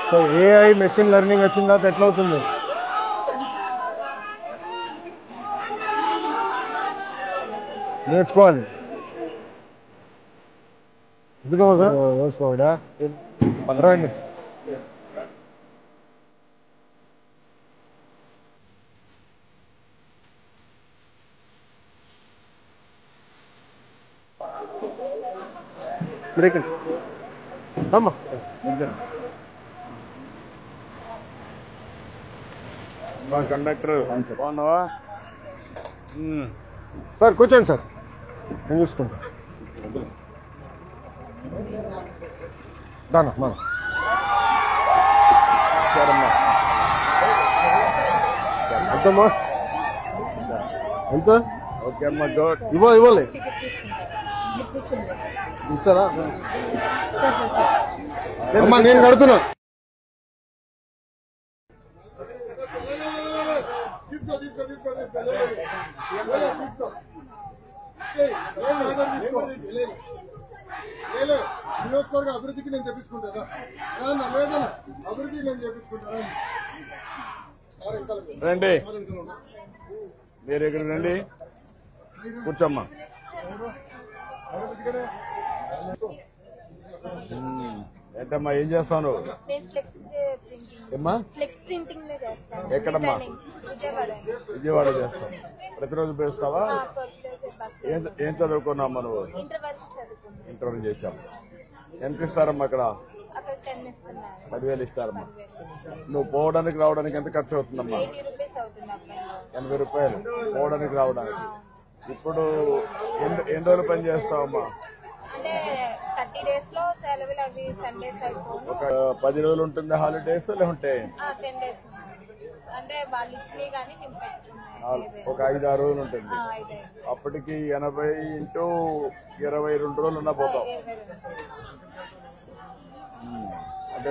So AI machine learning వచ్చిన తర్వాత ఎట్లా అవుతుంది? నేర్చుకోవాలి. ఎందుకో సార్ నేర్చుకోవాలా? రండి. అమ్మా కండక్టర్ బాగున్నావా సార్? కూర్చోండి సార్, నేను చూసుకుంటా. దానా మన ఎంతమ్మా? ఎంత? ఓకే అమ్మా, గుడ్. ఇవ్వాలి ఇస్తారా? అమ్మా నేను కడుతున్నా. నియోజకవర్గ అభివృద్ధికి నేను తెప్పించుకుంటా. అభివృద్ధి నేను చేపించుకుంటాను. రండి, మీరు ఇక్కడికి రండి, కూర్చోమ్మా. ఏంటమ్మా ఏం చేస్తాను? ఎక్కడమ్మా? విజయవాడ చేస్తాం. ప్రతిరోజు పేస్తావా? ఏం చదువుకున్నామ్మా నువ్వు? ఇంటర్వ్యూ చేశావు. ఎంత ఇస్తారమ్మా అక్కడ? 10,000 ఇస్తారమ్మా. నువ్వు పోవడానికి రావడానికి ఎంత ఖర్చు అవుతుందమ్మా? 80 రూపాయలు పోవడానికి రావడానికి. ఇప్పుడు ఎన్ని రోజులు పని చేస్తావమ్మా? ఒక 10 రోజులు ఉంటుంది హాలిడేస్, లేకుంటే ఒక 5-6 రోజులు ఉంటుంది. అప్పటికి 80 × 22 రోజులు ఉన్నా పోతావు. అంటే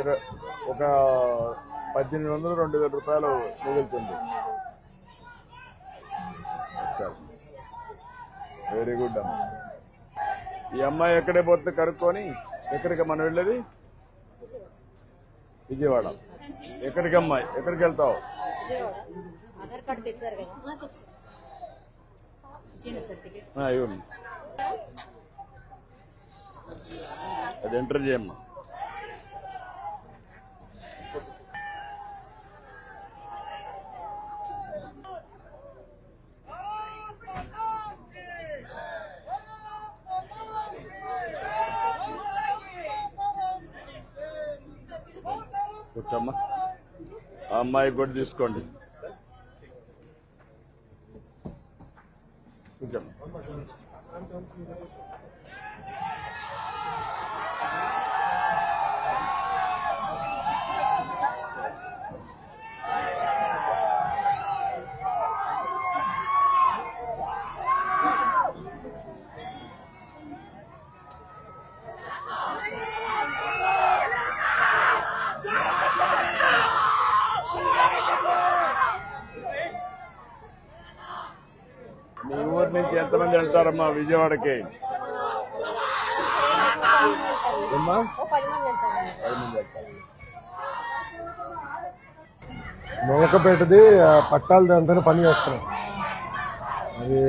ఒక 1,800-2,000 రూపాయలు మిగులుతుంది. వెరీ గుడ్ అమ్మా. ఈ అమ్మాయి ఎక్కడే పోతే కనుక్కొని, ఎక్కడికి మనం వెళ్ళేది? విజయవాడ. ఎక్కడికి అమ్మాయి? ఎక్కడికి వెళ్తావు? ఇవ్వండి, అది ఎంటర్ చేయమ్మా. కూర్చోమ్మా. ఆ అమ్మాయి కూడా తీసుకోండి. కూర్చోమ్మా. మీ ఊరి నుంచి ఎంతమంది వెళ్తారమ్మా విజయవాడకి? అమ్మా 10 మంది వెళ్తారు. మొలకపేటది పట్టాలది అంతా పని చేస్తున్నాం. అది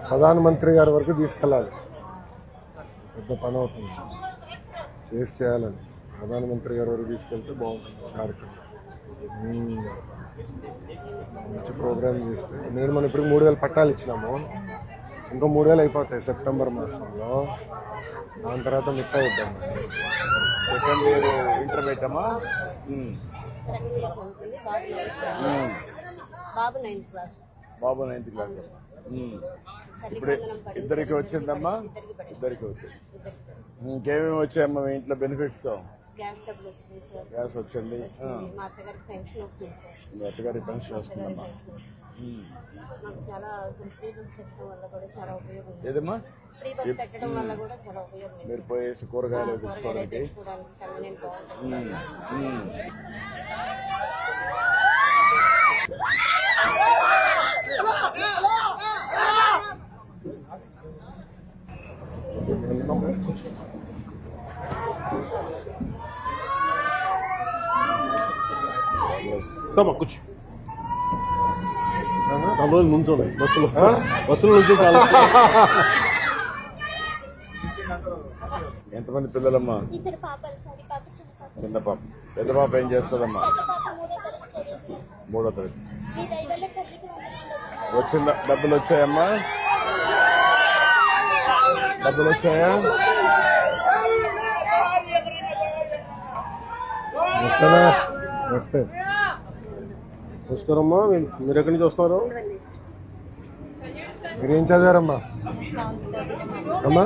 ప్రధానమంత్రి గారి వరకు తీసుకెళ్ళాలి. పెద్ద పని అవుతుంది, చేయాలని. ప్రధానమంత్రి గారి వరకు తీసుకెళ్తే బాగుంటుంది కార్యక్రమం. మంచి ప్రోగ్రామ్ చేస్తే నేను మనం ఇప్పుడు 3,000 పట్టాలు ఇచ్చినాము. ఇంకో 3,000 అయిపోతాయి సెప్టెంబర్ మాసంలో. దాని తర్వాత మిగతా ఇద్దాం. సెకండ్ ఇయర్ ఇంటర్మీడియట్ అమ్మా. బాబు 9th క్లాస్. ఇప్పుడు ఇద్దరికి వచ్చిందమ్మా? ఇద్దరికి వచ్చింది. ఇంకేమేమి వచ్చాయమ్మా మీ ఇంట్లో బెనిఫిట్స్? గ్యాస్ వచ్చింది. మా అత్తగారికి పెన్షన్ వస్తుంది సార్. మీ అత్తగారికి పెన్షన్ వస్తుందమ్మా. చాలా ఫ్రీ బస్ పెట్టడం వల్ల కూడా చాలా ఉపయోగం. ఏదమ్మా? ఫ్రీ బస్ పెట్టడం వల్ల కూడా చాలా ఉపయోగం. మీరు పోయేసి కూరగాయలు తెచ్చుకోవడానికి. కూర్చో. చాలా రోజులు నుంచోలే బస్సులో నుంచి చాలా. ఎంతమంది పిల్లలమ్మా? ఇక్కడ పాపలు సార్, ఈ పాప చిన్న పాప. చిన్న పాప. పెద్ద పాప ఏం చేస్తుందమ్మా? పెద్ద పాప 3వ తరగతి చదువుతుంది సార్. 3వ తరగతి. ఈ దైవల్ల తల్లికి వందనాలు. వచ్చిన డబ్బులు వచ్చాయమ్మా? డబ్బులు వచ్చాయా? వస్తారా? వస్తే నమస్కారమ్మా. మీరు ఎక్కడి నుంచి వస్తున్నారు? మీరు ఏం చదివారమ్మా? అమ్మా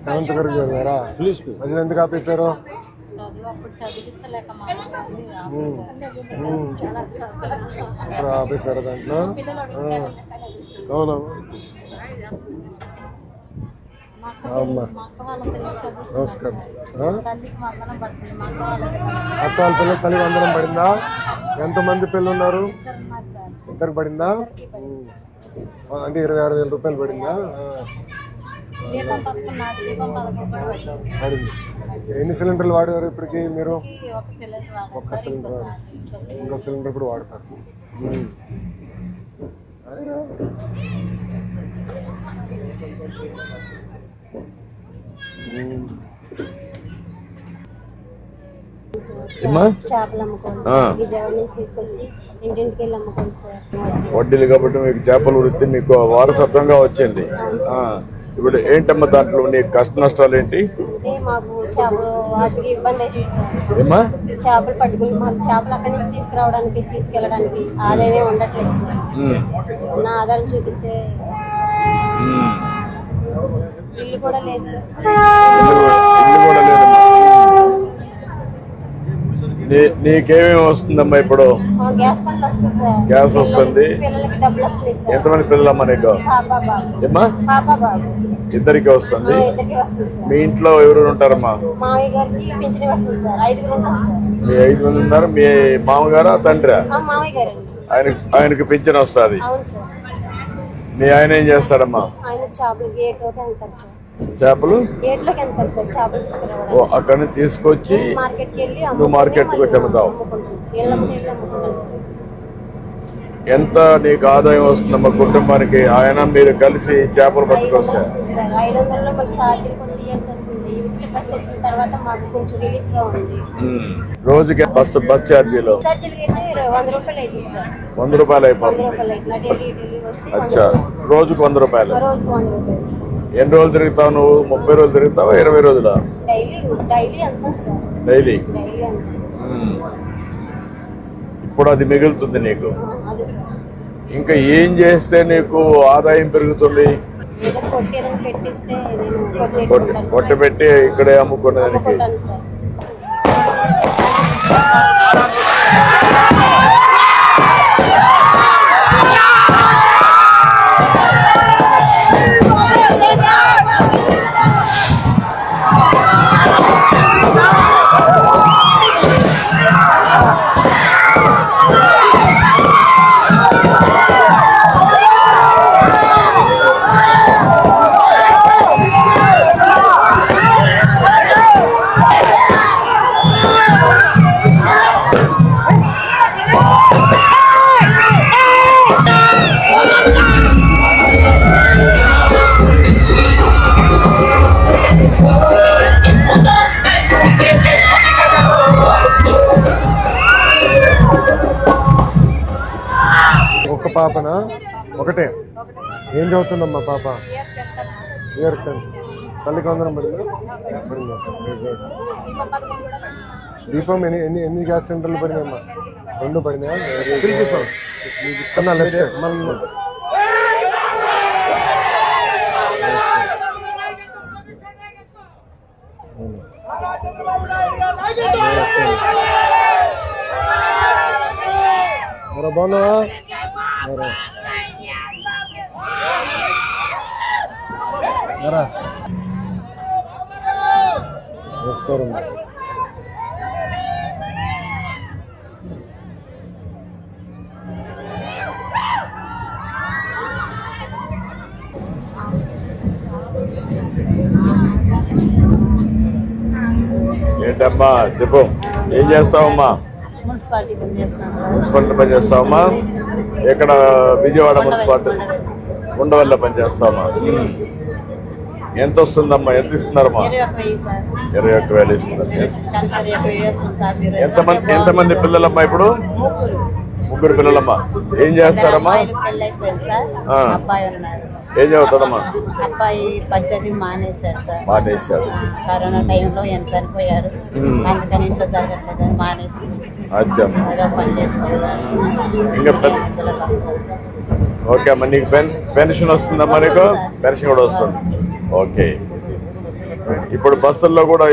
సెవెంత్ వరకు చదివారా? ప్లీజ్ అది ఎందుకు ఆపేశారు? ఇప్పుడు ఆపేశారు దాంట్లో. అవునా అమ్మా నమస్కారం. అక్క వాళ్ళ పిల్లలు తల్లి వందనం పడిందా? ఎంతమంది పిల్లలు ఉన్నారు? ఇద్దరికి పడిందా? అంటే 26,000 రూపాయలు పడిందా? పడింది. ఎన్ని సిలిండర్లు వాడారు ఇప్పటికి మీరు? ఒక్క సిలిండర్. ఇంకో సిలిండర్ కూడా వాడతారు. చేపలు అమ్ముకోండి, విజయవాడ నుంచి తీసుకొచ్చి ఇంటింటికి వెళ్ళి అమ్ముకోండి సార్. వడ్డీలు కాబట్టి మీకు చేపల వృత్తి మీకు వారసత్వంగా వచ్చింది. ఇప్పుడు ఏంటమ్మా దాంట్లో నీ కష్ట నష్టాలు ఏంటి? అంటే మాకు చేపలు వాటికి ఇబ్బంది అవుతుంది సార్. ఏమ్మా? చేపలు పట్టుకుని మాకు చేపలు అక్కడి నుంచి తీసుకురావడానికి తీసుకెళ్ళడానికి ఆదాయమే ఉండట్లేదు సార్. నా ఆధారం చూపిస్తే ఇల్లు కూడా లేదు సార్. ఇల్లు కూడా లేదమ్మా. నీకేమేమి వస్తుందమ్మా ఇప్పుడు? గ్యాస్ పనులు వస్తుంది సార్. గ్యాస్ వస్తుంది. పిల్లలకి డబ్బులు వస్తుంది సార్. ఎంతమంది పిల్లలమ్మా నీకు? పాప బాబు. ఏమ్మా? పాప బాబు ఇద్దరికి వస్తుంది. ఇద్దరికి వస్తుంది సార్. మీ ఇంట్లో ఎవరు ఉంటారమ్మా? మామయ్య గారికి పింఛన్ వస్తుంది సార్. 5గురు ఉంటాం సార్. మీ 5 మంది ఉన్నారు. మీ మామగారా తండ్రి? మామయ్య గారండి. ఆయనకి పింఛన్ వస్తుంది. అవును సార్. మీ ఆయన ఏం చేస్తాడమ్మా? ఆయన చేపలు గేట్లోకి వెళ్తారు సార్. చేపలు గేట్లోకి వెళ్తారు సార్. చేపలు తీసుకురావడానికి అక్కడి నుంచి తీసుకొచ్చి మార్కెట్కి వెళ్ళి నువ్వు మార్కెట్కి వచ్చి అమ్ముతావు. ఎంత నీకు ఆదాయం వస్తుందమ్మా కుటుంబానికి? ఆయన మీరు కలిసి చేపలు పట్టుకొస్తారు. 500లో మాకు ఛార్జీలు కూడా తీయాల్సి వస్తుంది. ఉచిత బస్ వచ్చిన తర్వాత మాకు కొంచెం రిలీఫ్ గా ఉంది. రోజుకి బస్ ఛార్జీలు ఛార్జీలు అయితే 100 రూపాయలు అవుతుంది సార్. 100 రూపాయలు 100 అయిపోతుంది. రూపాయలు అవుతుంది. ఢిల్లీ వస్తే అచ్చా, రోజుకు 100 రూపాయలు. రోజుకు 100 రూపాయలు. ఎన్ని రోజులు తిరుగుతావు నువ్వు? 30 రోజులు తిరుగుతావా? 20 రోజులా? డైలీ అంతా సార్. డైలీ. డైలీ అంతా. ఇప్పుడు అది మిగులుతుంది నీకు. అదే సార్. ఇంకా ఏం చేస్తే నీకు ఆదాయం పెరుగుతుంది? ఏదో కొట్టి ఏదైనా పెట్టిస్తే నేను కొట్టి పెట్టి ఇక్కడే అమ్ముకునేదానికి. అమ్ముకుంటాను సార్. ఒక్క పాపనా? ఒకటే. ఏం చదువుతుందమ్మా పాప? ఇయర్ 10. తల్లికి వందనం పడిందా? దీపం ఎన్ని గ్యాస్ సిలిండర్లు పడినాయమ్మా? 2 పడినాయా? మరి బాగున్నావా? నమస్కారం. ఏంటమ్మా చెప్పు, ఏం చేస్తావమ్మా? మున్సిపాలిటీ పని చేస్తాను సార్. మున్సిపాలిటీ పనిచేస్తావమ్మా? ఎక్కడ? విజయవాడ మున్సిపాలిటీ ఉండవల్ల పనిచేస్తావమ్మా? ఎంత వస్తుందమ్మా? ఎంత ఇస్తున్నారమ్మా? 21,000 సార్. 21,000 ఇస్తున్నారు. కానీ 21,000 వస్తుంది సార్. మీరు ఎంతమంది పిల్లలమ్మా ఇప్పుడు? ముగ్గురు పిల్లలమ్మా. ఏం చేస్తారమ్మా? పెళ్ళి అయిపోయింది సార్. అబ్బాయి ఉన్నారు. ఏం చదువుతారమ్మా? అబ్బాయి పద్ధతి మానేశారు సార్. మానేశారు. కరోనా టైంలో ఎంత చనిపోయారు, అందుకని ఇంట్లో జరగట్లేదని మానేసి అచ్చమ్మా. ఏదో పని చేసుకుంటారు. ఇంకా ఓకే అమ్మా. నీకు పెన్షన్ వస్తుందమ్మా? నీకు పెన్షన్ కూడా వస్తుంది. ఓకే. ఇప్పుడు బస్సుల్లో కూడా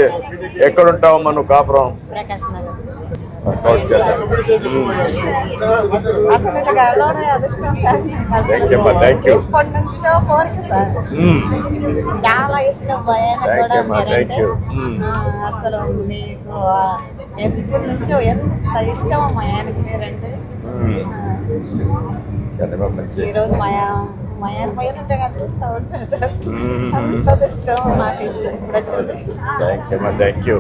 ఎక్కడ ఉంటావమ్మా నువ్వు? కాపురం Prakash Nagar sir. Thank you అమ్మా. Thank you. చాలా ఇష్టం భయానికి థ్యాంక్ కూడా యూ అమ్మా. Thank you. అసలు మీకు ఎప్పటి నుంచో ఎంత ఇష్టం మా ఆయనకి మీరంటే. ఈరోజు మా ఆయన పోయినట్టే చూస్తూ ఉంటారు సార్. అంత ఇష్టం నాకు ఇప్పుడు వచ్చింది. థ్యాంక్ యూ అమ్మా. Thank you.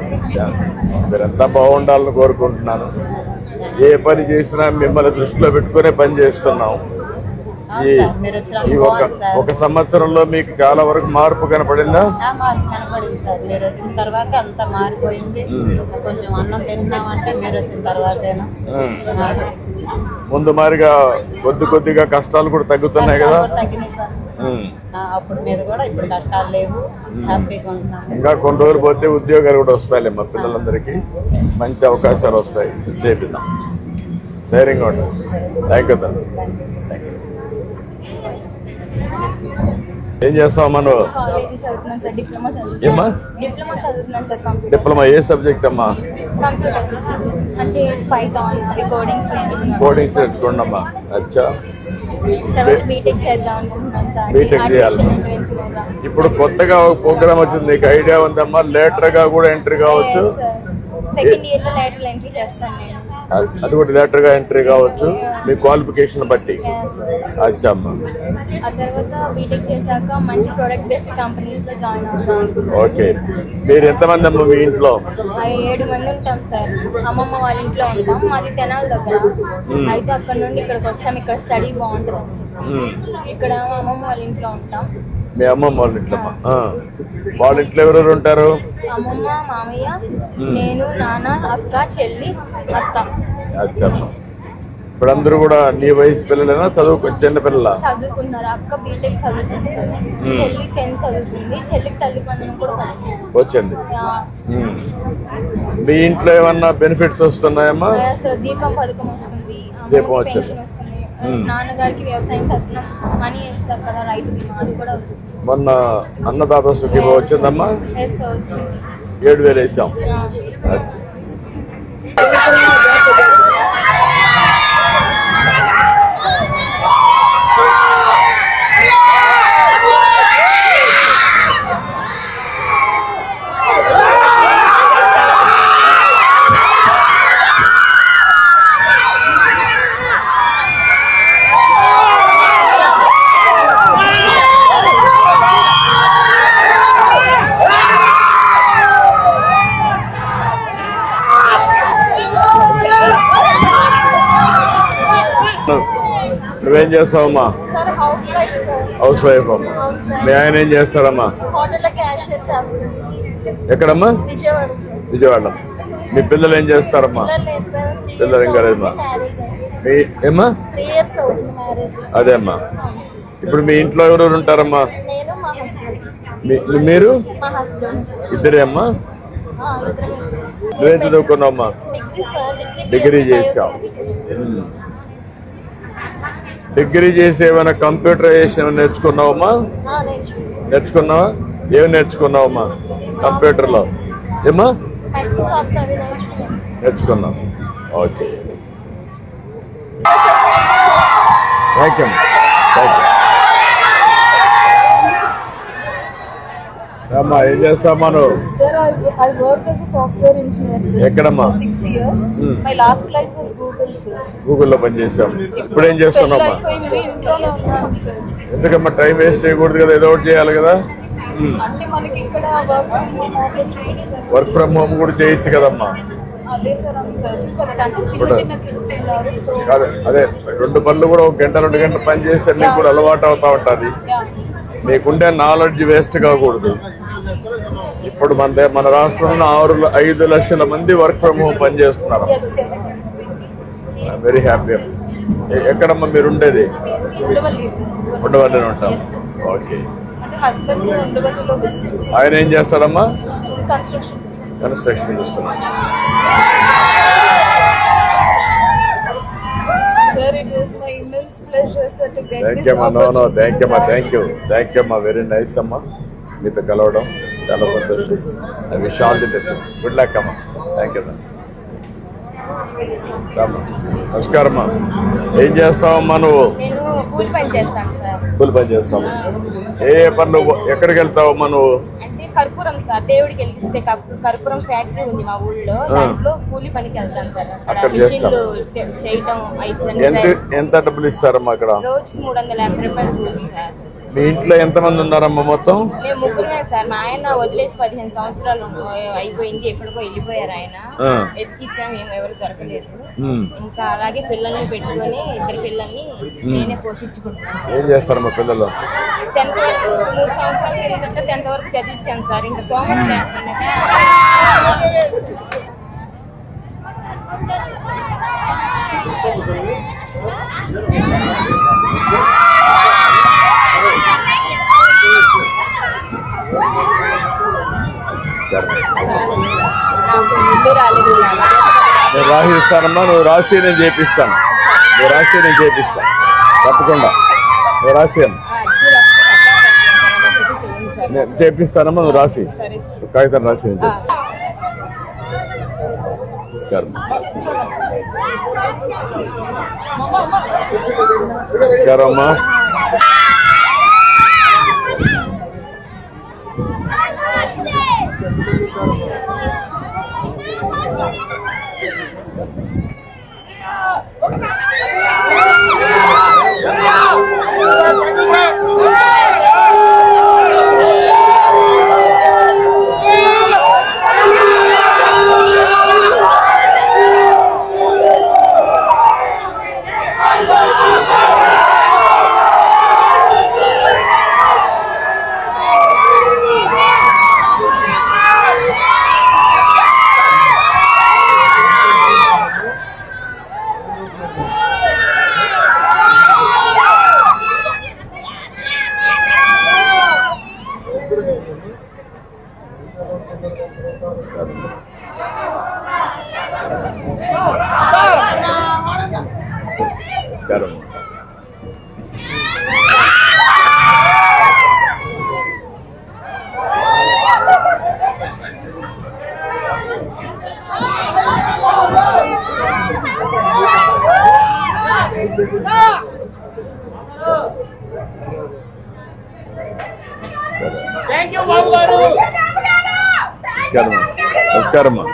మీరంతా బాగుండాలని కోరుకుంటున్నాను. ఏ పని చేసినా మిమ్మల్ని దృష్టిలో పెట్టుకునే పని చేస్తున్నాం. ఈ ఒక సంవత్సరంలో మీకు చాలా వరకు మార్పు కనపడిందా? మార్పు కనపడింది సార్. మీరు వచ్చిన తర్వాత అంత మారిపోయింది. కొంచెం అన్నం తింటున్నామంటే మీరు వచ్చిన తర్వాతేనా. ముందు మారిగా కొద్దిగా కష్టాలు కూడా తగ్గుతున్నాయి కదా? తగ్గినాయి సార్. అప్పుడు మీద కూడా ఇప్పుడు కష్టాలు లేవు. హ్యాపీగా ఉంటున్నాం. ఇంకా కొన్ని రోజులు పోతే ఉద్యోగాలు కూడా వస్తాయి మా పిల్లలందరికీ. మంచి అవకాశాలు వస్తాయి. చేపిద్దాం. ధైర్యంగా ఉంటాం. Thank you. ఏం చేస్తావు మనం? కాలేజీ చదువుతున్నాను సార్. డిప్లొమా ఏమ్మా? చదువుతున్నాను సార్. డిప్లొమా ఏ సబ్జెక్ట్ అమ్మా? కంప్యూటర్స్ అంటే పైథాన్ కోడింగ్స్ నేర్చుకున్నాను. కోడింగ్స్ నేర్చుకోండమ్మా. అచ్చా. తర్వాత బీటెక్ చేద్దాం అనుకుంటున్నాను సార్. బీటెక్ చేయాలి. ఇప్పుడు కొత్తగా ఒక ప్రోగ్రామ్ వచ్చింది. నీకు ఐడియా ఉందమ్మా? లేటర్ గా కూడా ఎంట్రీ కావచ్చు. సెకండ్ ఇయర్ లో లేటర్ ఎంట్రీ చేస్తాను నేను. అది కూడా లేటర్ గా ఎంట్రీ కావచ్చు మీ క్వాలిఫికేషన్ బట్టి. అచ్చా అమ్మా. ఆ తర్వాత బీటెక్ చేశాక మంచి ప్రొడక్ట్ బేస్డ్ కంపెనీస్ లో జాయిన్ అవుతాను. ఓకే. మీరు ఎంతమంది అమ్మా మీ ఇంట్లో? 7 మంది ఉంటాం సార్. అమ్మమ్మ వాళ్ళ ఇంట్లో ఉంటాం. మాది తెనాలి దగ్గర. అయితే అక్కడ నుండి ఇక్కడికి వచ్చాం. ఇక్కడ స్టడీ బాగుంటుంది అని చెప్పి ఇక్కడ అమ్మమ్మ వాళ్ళ ఇంట్లో ఉంటాం. మీ అమ్మమ్మ వాళ్ళ ఇంట్లో? వాళ్ళ ఇంట్లో ఎవరెవరు ఉంటారు? అమ్మమ్మ, మామయ్య, నేను, నాన్న, అక్క, చెల్లి, అత్త. అచ్చమ్మా. ఇప్పుడు అందరూ కూడా నీ వయసు పిల్లలేనా? చిన్న పిల్లల? చదువుకున్నారు. అక్క బీటెక్ చదువుతుంది సార్. చెల్లి 10th చదువుతుంది. చెల్లికి తల్లి పనులు కూడా వచ్చింది. మీ ఇంట్లో ఏమన్నా బెనిఫిట్స్ వస్తున్నాయమ్మా? దీపం పథకం వస్తుంది. దీపం వచ్చింది. నాన్నగారికి వ్యవసాయం తరఫున మనీ వేస్తారు కదా, రైతు బీమా, అది కూడా వస్తుంది. మొన్న అన్నదాత సుఖీభావ వచ్చిందమ్మా? వచ్చింది. 7,000 వేసాం. నువ్వేం చేస్తావమ్మా? హౌస్ వైఫ్ అమ్మా. మీ ఆయన ఏం చేస్తాడమ్మా? ఎక్కడమ్మా? విజయవాడ. మీ పిల్లలు ఏం చేస్తారమ్మా? పిల్లలు ఏం కాలేదమ్మా. ఏమ్మా? అదే అమ్మా. ఇప్పుడు మీ ఇంట్లో ఎవరెవరు ఉంటారమ్మా? మీరు ఇద్దరే అమ్మా? నువ్వేం చదువుకున్నావమ్మా? డిగ్రీ చేసావు. డిగ్రీ చేసి ఏమైనా కంప్యూటరైజేషన్ ఏమైనా నేర్చుకున్నావమ్మా? నేర్చుకున్నావా? ఏమి నేర్చుకున్నావమ్మా కంప్యూటర్లో? ఏమ్మా నేర్చుకున్నావు? ఓకే. Thank you. అమ్మా ఏం చేస్తామా నువ్వు? Sir, I worked as a software engineer, sir. ఎక్కడమ్మా? 6 years. My last client was Google, sir. గూగుల్లో పనిచేసాం. ఇప్పుడు ఏం చేస్తున్నామ్మా? ఇంట్లోనే ఉన్నాను, sir. ఎందుకమ్మా టైం వేస్ట్ చేయకూడదు కదా, ఏదో ఒకటి చేయాలి కదా. అంటే మనకి ఇక్కడ work from home opportunities work from home కూడా చేయొచ్చు కదమ్మా. అదే సార్ సర్చింగ్ కొట్టడానికి చిన్న కిడ్స్ ఉన్నారు. సో అదే 2 పనులు కూడా 1 గంట 2 గంటలు పని చేస్తే మీకు కూడా అలవాటు అవుతా ఉంటుంది. మీకుండే నాలెడ్జ్ వేస్ట్ కాకూడదు. ఇప్పుడు మన రాష్ట్రంలో 5 లక్షల మంది వర్క్ ఫ్రమ్ హోమ్ పని చేస్తున్నారు. Very happy. ఎక్కడమ్మా మీరు ఉండేది? ఉండవల్లిలో ఉంటాం. ఓకే. ఆయన ఏం చేస్తాడమ్మా? కన్స్ట్రక్షన్ చేస్తున్నా. Sir, it was my immense pleasure, sir, to get thank this you అమ్మా. నో థ్యాంక్ యూ అమ్మా. వెరీ నైస్ అమ్మా మీతో కలవడం చాలా సంతోషం. I wish all the best. Good luck అమ్మా. Thank you. నమస్కారం అమ్మా. ఏం చేస్తావమ్మా నువ్వు? నేను కూలి పని చేస్తాను సార్. కూలి పని చేస్తావు. ఏ పనులు ఎక్కడికి వెళ్తావమ్మా నువ్వు? అంటే కర్పూరం సార్, దేవుడికి వెలిగిస్తే కర్పూరం ఫ్యాక్టరీ ఉంది మా ఊళ్ళో, దాంట్లో కూలి పనికి వెళ్తాను సార్. అక్కడ మిషన్లు చేయటం ఎంత డబ్బులు ఇస్తారమ్మా అక్కడ? రోజుకి 350 రూపాయలు కూలి సార్. మీ ఇంట్లో ఎంతమంది ఉన్నారమ్మా మొత్తం? మేము 3 సార్. మా ఆయన వదిలేసి 15 సంవత్సరాలు అయిపోయింది, ఎక్కడికో వెళ్ళిపోయారు ఆయన. ఎత్తికిచ్చాము, ఎవరు దొరకలేదు. ఇంకా అలాగే పిల్లల్ని పెట్టుకొని 2 పిల్లల్ని నేనే పోషించుకుంటున్నాను. ఏం చేస్తారమ్మా పిల్లలు? 10th వరకు 3 సంవత్సరాల కిందట 10th వరకు చదివించాను సార్. ఇంకా సోమవారం లేకుండా నాకు ఇల్లు రాలేదు. నేను రాసిస్తానమ్మా. నువ్వు రాసి నేను చేపిస్తాను. తప్పకుండా నువ్వు రాసి నేను చేపిస్తానమ్మా. నువ్వు రాసి కాగితం రాసి నేను చేపిస్తాను. నమస్కారం అమ్మా. నమస్కారం. నమస్కారమ్మా.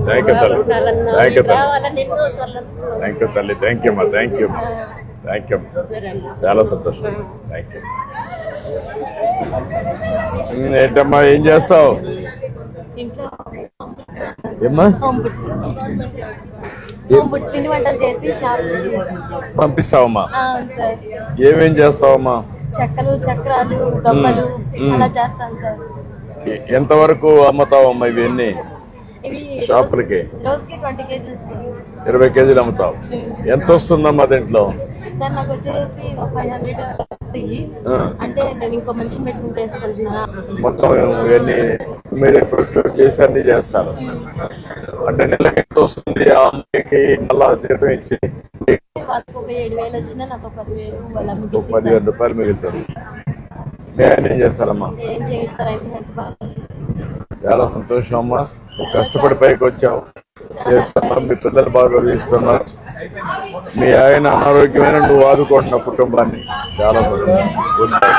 థ్యాంక్ యూ తల్లి. థ్యాంక్ యూ చాలా సంతోషం. Thank you. ఏంటమ్మా ఏం చేస్తావు? ఏమ్మా పంపిస్తావమ్మా? ఏమేం చేస్తావమ్మా? చెక్కలు, చక్రాలు, డబ్బలు అలా చేస్తాను సార్. ఎంతవరకు అమ్ముతావమ్మా ఇవన్నీ షాపులకి? రోజుకి 20 కేజీస్. 20 కేజీలు అమ్ముతావు. ఎంత వస్తుందమ్మా దీంట్లో? సార్ నాకు వచ్చేసి 500 వస్తాయి. అంటే నేను ఇంకో మనిషిని పెట్టుకుని చేస్తాను. మొత్తం ఇవన్నీ మీరు ప్రొక్యూర్ చేసి అన్ని చేస్తారు. అంటే నెలకి ఎంత వస్తుంది ఆ అమ్మాయికి? మళ్ళా జీతం ఇచ్చి వాళ్ళకి ఒక 7,000 వచ్చినా నాకు ఒక 10,000 వాళ్ళకి ఒక 15,000 రూపాయలు మిగులుతుంది. నేను ఏం చేస్తానమ్మా? ఏం చేస్తారంటే హెల్త్ బాగా చాలా సంతోషం అమ్మా. నువ్వు కష్టపడి పైకి వచ్చావు, చేస్తున్నావు, మీ పిల్లలు బాగా చదివిస్తున్నారు, మీ ఆయన అనారోగ్యమైన నువ్వు ఆదుకుంటున్నావు కుటుంబాన్ని. చాలా సంతోషం. Good bye.